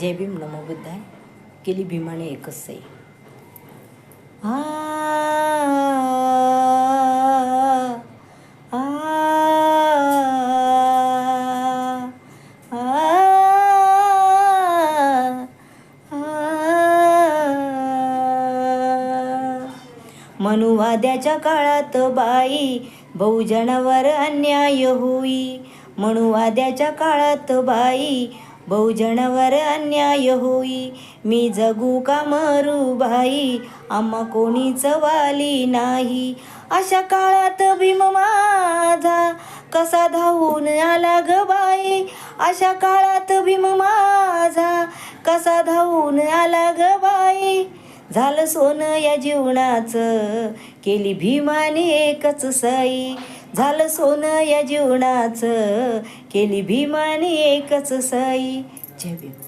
जय भीम नमो बुद्धाय. केली भीमाने एकच सई. आ आ मनुवाद्याच्या काळात बाई बहुजनावर अन्याय होई. मनुवाद्याच्या काळात बाई बहुजनावर अन्याय होई. मी जगू का मरू बाई आम्हा कोणीच वाली नाही. अशा काळात भीम माझा कसा धावून आला ग बाई. अशा काळात भीम माझा कसा धावून आला ग बाई. झालं सोनं या जीवनाचं केली भीमाने एकच सई. झालं सोनं या जीवनाचं केली भीमाने एकच सई. जय भीम.